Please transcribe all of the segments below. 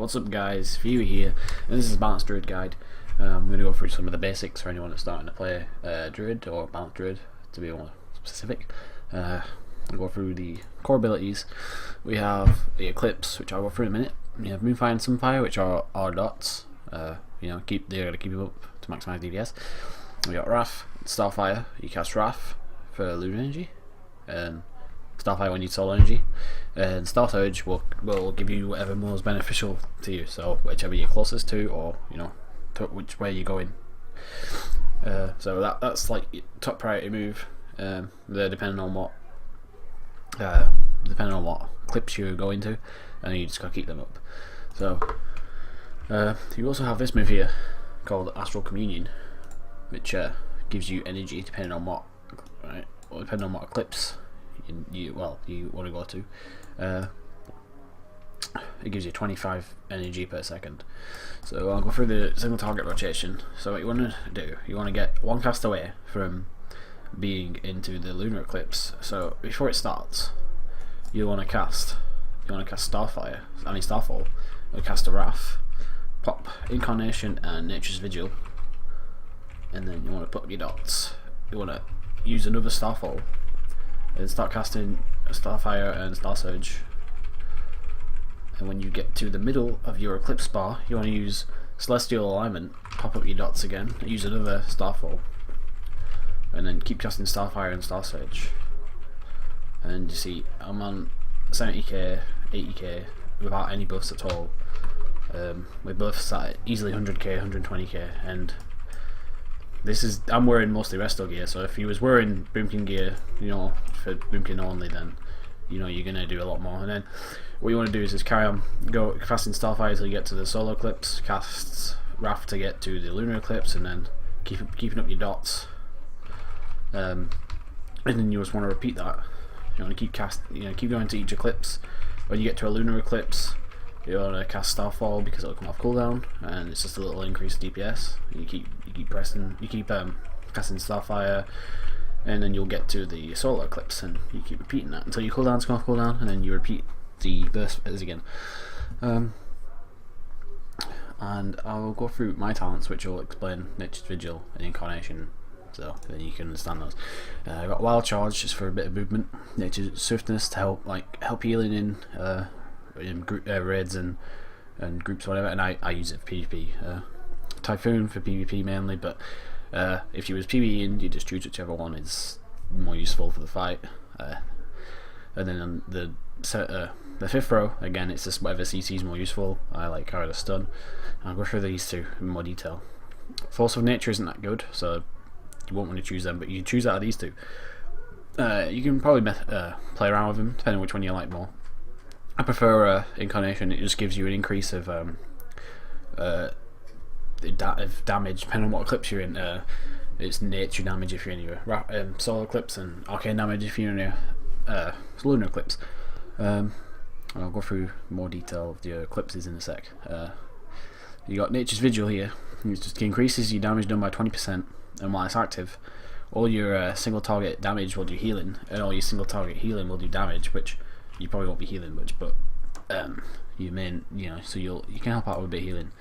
What's up guys, Few here, and this is a balanced Druid guide. I'm going to go through some of the basics for anyone that's starting to play Druid, or balanced Druid to be more specific. I'll go through the core abilities. We have the Eclipse, which I'll go through in a minute. We have Moonfire and Sunfire, which are our dots. They're going to keep you up to maximise DPS. We got Wrath, Starfire. You cast Wrath for Lunar Energy, and Starfire when you need Solar Energy, and Star Surge will give you whatever most beneficial to you, so whichever you're closest to, or to which way you're going. So that's like top priority move. They're depending on what clips you're going to, and you just gotta keep them up. So you also have this move here called Astral Communion, which gives you energy depending on what eclipse you want to go to. It gives you 25 energy per second. So I'll go through the single target rotation. So what you want to do, you want to get one cast away from being into the lunar eclipse. So before it starts, you want to cast Starfire, Starfall, or cast a Wrath, pop Incarnation and Nature's Vigil, and then you want to put up your dots. You want to use another Starfall and start casting Starfire and Star Surge. And when you get to the middle of your Eclipse bar, you want to use Celestial Alignment, pop up your dots again, use another Starfall, and then keep casting Starfire and Star Surge. And you see, I'm on 70k, 80k without any buffs at all, with buffs at easily 100k, 120k, and I'm wearing mostly resto gear, so if you was wearing Boomkin gear, for Boomkin only, then you're gonna do a lot more. And then what you want to do is just carry on, go casting Starfire until you get to the solar eclipse, cast Wrath to get to the lunar eclipse, and then keeping up your dots. And then you just want to repeat that. You want to keep going to each eclipse. When you get to a lunar eclipse, you want to cast Starfall because it'll come off cooldown, and it's just a little increase DPS. You keep casting Starfire, and then you'll get to the solar eclipse, and you keep repeating that until your cooldowns come off cooldown, and then you repeat the burst phase again. And I'll go through my talents, which will explain Nature's Vigil and Incarnation, so then you can understand those. I've got Wild Charge just for a bit of movement, Nature's Swiftness to help healing in group raids and groups or whatever, and I use it for PvP. Typhoon for PvP mainly, but if you was PvEing, you just choose whichever one is more useful for the fight. And then on the fifth row, again, it's just whatever CC is more useful. I like Carry the Stun. I'll go through these two in more detail. Force of Nature isn't that good, so you won't want to choose them, but you can choose out of these two. You can probably play around with them, depending on which one you like more. I prefer Incarnation. It just gives you an increase of damage depending on what eclipse you're in. It's nature damage if you're in your solar eclipse, and arcane damage if you're in your lunar eclipse. I'll go through more detail of the eclipses in a sec. You got Nature's Vigil here. It just increases your damage done by 20%, and while it's active, all your single target damage will do healing, and all your single target healing will do damage, which you probably won't be healing much, but you may, so you can help out with a bit of healing.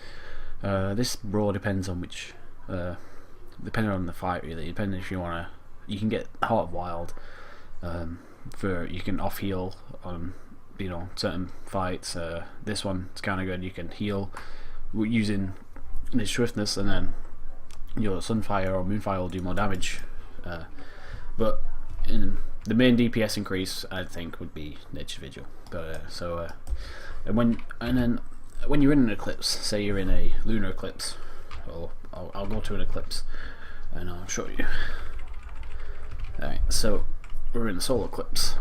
This roll depends on which, depending on the fight really. Depending if you can get Heart of Wild. You can off heal on certain fights. This one's kind of good. You can heal using the swiftness, and then your Sunfire or Moonfire will do more damage. But the main DPS increase, I think, would be Nature's Vigil. But and then when you're in an eclipse, say you're in a lunar eclipse, or I'll go to an eclipse and I'll show you. Alright, so we're in a solar eclipse.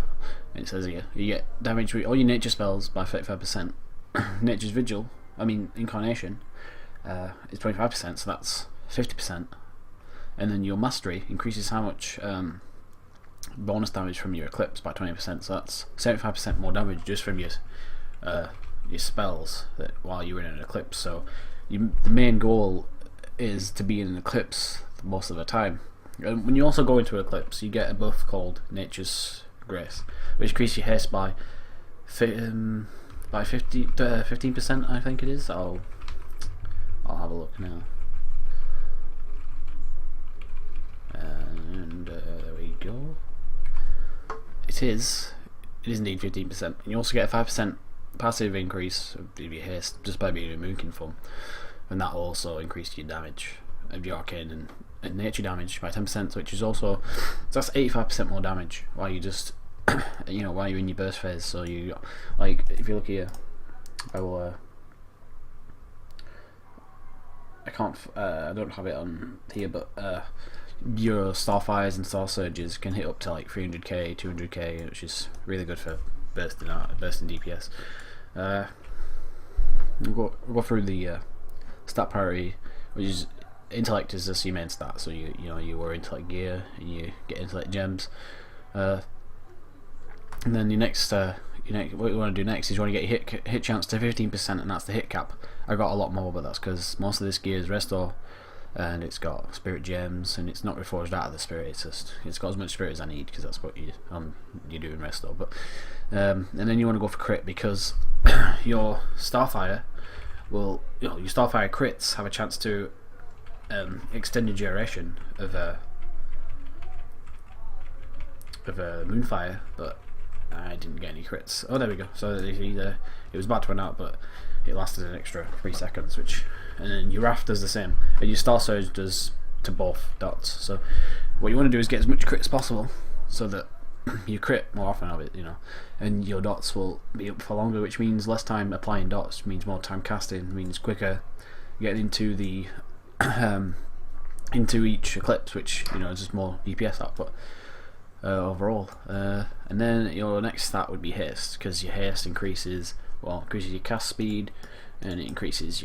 It says here you get damage with all your nature spells by 35%. Nature's Vigil, Incarnation, is 25%, so that's 50%. And then your Mastery increases how much bonus damage from your eclipse by 20%, so that's 75% more damage just from your spells while you're in an eclipse. So the main goal is to be in an eclipse most of the time. When you also go into an eclipse, you get a buff called Nature's Grace, which increases your haste by by 15%, I think it is. I'll have a look now. And there we go. It is indeed 15%. And you also get a 5% passive increase of your haste just by being in Moonkin form, and that will also increase your damage of your arcane and nature damage by 10%, which is also, so that's 85% more damage while you just while you're in your burst phase. So you, like, if you look here, I will I don't have it on here, but your Starfires and Star Surges can hit up to like 300k, 200k, which is really good for bursting DPS. We'll go through the stat priority, which is intellect is just your main stat. So you wear intellect gear and you get intellect gems. And then your next what you want to do next is you want to get your hit chance to 15%, and that's the hit cap. I got a lot more, but that's because most of this gear is restore, and it's got spirit gems, and it's not reforged out of the spirit. It's got as much spirit as I need, because that's what you do in restore. But and then you want to go for crit, because your Starfire will, your Starfire crits have a chance to extend the duration of Moonfire, but I didn't get any crits. Oh, there we go. So it was about to run out, but it lasted an extra 3 seconds, and then your Wrath does the same, and your Star Surge does to both dots. So what you want to do is get as much crit as possible, so that you crit more often of it, and your dots will be up for longer, which means less time applying dots, means more time casting, means quicker getting into the into each eclipse, which is just more DPS output overall. And then your next stat would be haste, because your haste increases your cast speed, and it increases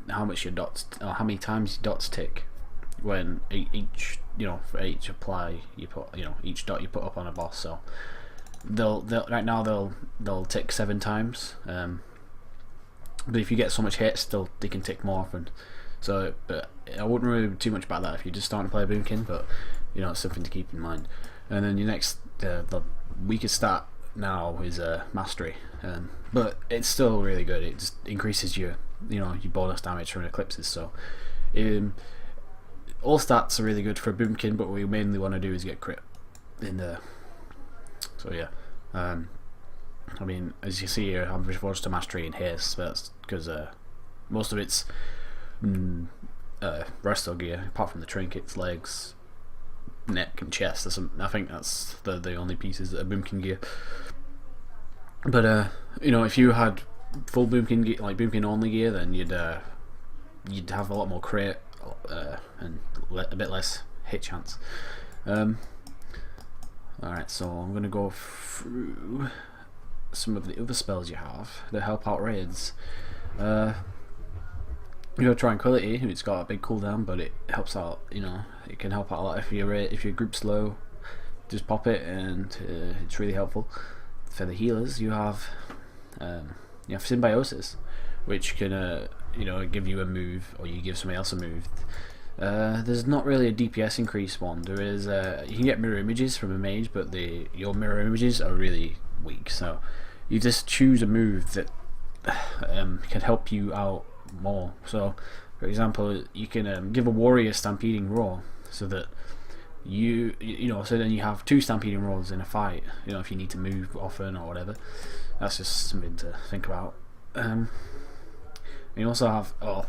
how much your dots, or how many times your dots tick when each for each apply you put, each dot you put up on a boss. So right now they'll tick 7 times, but if you get so much hit, they can tick more often. So, but I wouldn't really do too much about that if you're just starting to play a Boomkin, but it's something to keep in mind. And then your next, the weakest stat now is Mastery, but it's still really good. It just increases your bonus damage from eclipses. So all stats are really good for a Boomkin, but what we mainly want to do is get crit in there. So yeah, I mean, as you see here, I'm forced to Mastery and haste, but that's because most of it's resto gear, apart from the trinkets, legs, neck and chest. I think that's the only pieces that are Boomkin gear. But if you had full Boomkin gear, like Boomkin only gear, then you'd have a lot more crit and a bit less hit chance. Alright, so I'm gonna go through some of the other spells you have that help out raids. Tranquility, it's got a big cooldown, but it helps out. It can help out a lot if your group's low. Just pop it, and it's really helpful. For the healers, you have Symbiosis, which can give you a move, or you give somebody else a move. There's not really a DPS increase one. There is you can get mirror images from a mage, but your mirror images are really weak. So you just choose a move that can help you out more. So for example, you can give a warrior stampeding roar, so that so then you have 2 stampeding roars in a fight, if you need to move often or whatever. That's just something to think about. You also have other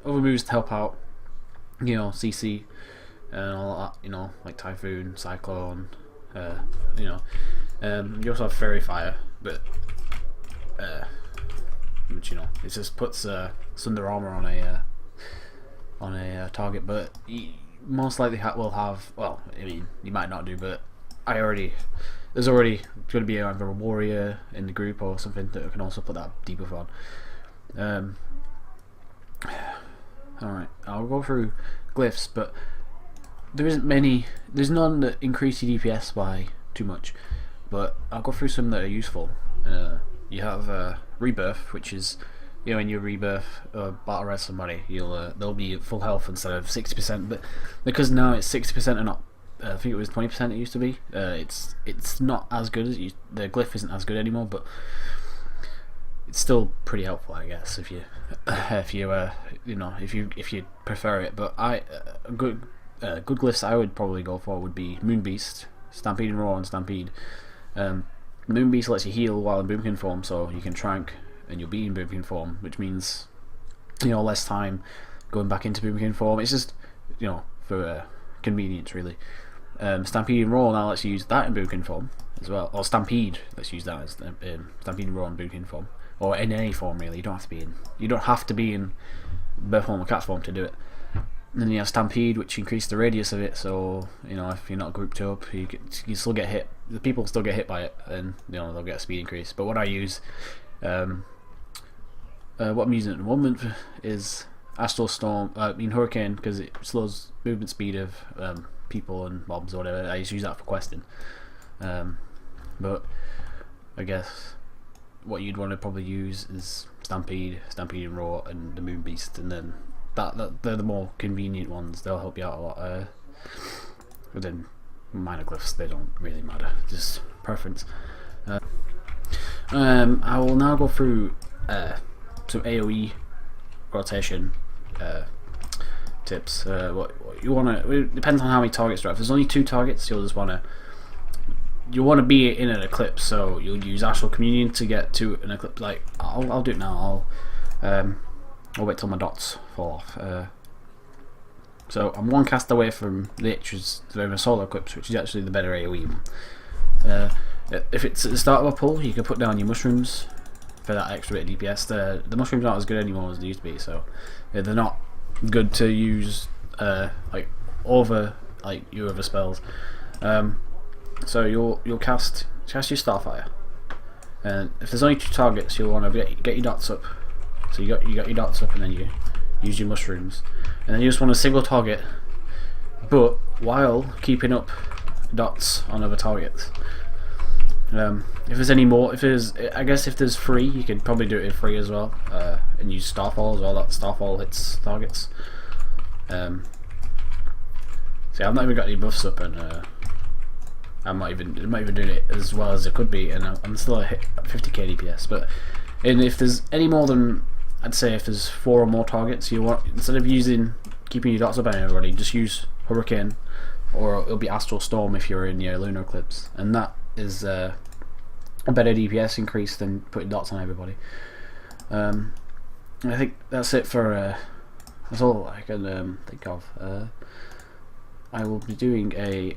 moves to help out, CC and all that, like Typhoon, Cyclone, you also have Fairy Fire, but which it just puts Thunder Armor on a target, but most likely will have, well, I mean, you might not do, but there's already going to be either a warrior in the group or something that can also put that debuff on. Alright, I'll go through glyphs, but there's none that increase your DPS by too much, but I'll go through some that are useful. You have Rebirth, which is, when you rebirth battle res somebody, they'll be at full health instead of 60%, but because now it's 60% and not I think it was 20%. It used to be. It's not as good as the glyph isn't as good anymore, but it's still pretty helpful, I guess, if you if you prefer it. But good glyphs I would probably go for would be Moonbeast, Stampede and Roar, and Stampede. Moonbeast lets you heal while in Boomkin form, so you can trank and you'll be in Boomkin form, which means less time going back into Boomkin form. It's just for convenience, really. Stampede and Roar now lets you use that in Boomkin form as well, or Stampede lets you use that as Stampede and Roar in Boomkin form, or in any form really. You don't have to be in bird form or cat form to do it. And then you have Stampede, which increases the radius of it, so if you're not grouped up, you still get hit. The people still get hit by it, and they'll get a speed increase. But what I use, what I'm using at the moment is Astral Storm. Hurricane, because it slows movement speed of people and mobs or whatever. I just use that for questing. But I guess what you'd want to probably use is Stampede and Roar, and the Moonbeast, and then they're the more convenient ones. They'll help you out a lot. But then minor glyphs, they don't really matter, just preference. I will now go through some AoE rotation tips. What you want to, it depends on how many targets you have. If there's only 2 targets, you'll want to be in an eclipse, so you'll use Astral Communion to get to an eclipse. Like I'll do it now. I'll wait till my dots fall off. So I'm 1 cast away from Lich, which is the solar eclipse, which is actually the better AoE. If it's at the start of a pull, you can put down your mushrooms for that extra bit of DPS. The mushrooms aren't as good anymore as they used to be, so they're not good to use over your other spells. So you'll cast your Starfire, and if there's only 2 targets, you'll want to get your dots up. So you got your dots up, and then you use your mushrooms, and then you just want a single target, but while keeping up dots on other targets. If there's any more, I guess if there's 3, you could probably do it in 3 as well, and use Starfall as well. That Starfall hits targets. See, I've not even got any buffs up, and I'm not even doing it as well as it could be, and I'm still at 50k DPS. But if there's any more than, I'd say if there's 4 or more targets, you want, instead of keeping your dots up on everybody, just use Hurricane, or it'll be Astral Storm if you're in your Lunar Eclipse, and that is a better DPS increase than putting dots on everybody. I think that's it for that's all I can think of. I will be doing a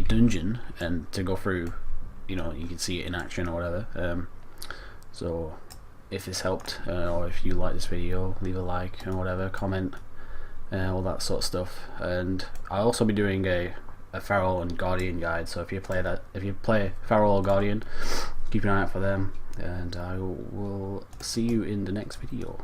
dungeon, and to go through, you can see it in action or whatever. So if this helped, or if you like this video, leave a like and whatever, comment, all that sort of stuff. And I'll also be doing a Feral and Guardian guide, so if you play Feral or Guardian, keep an eye out for them, and I will see you in the next video.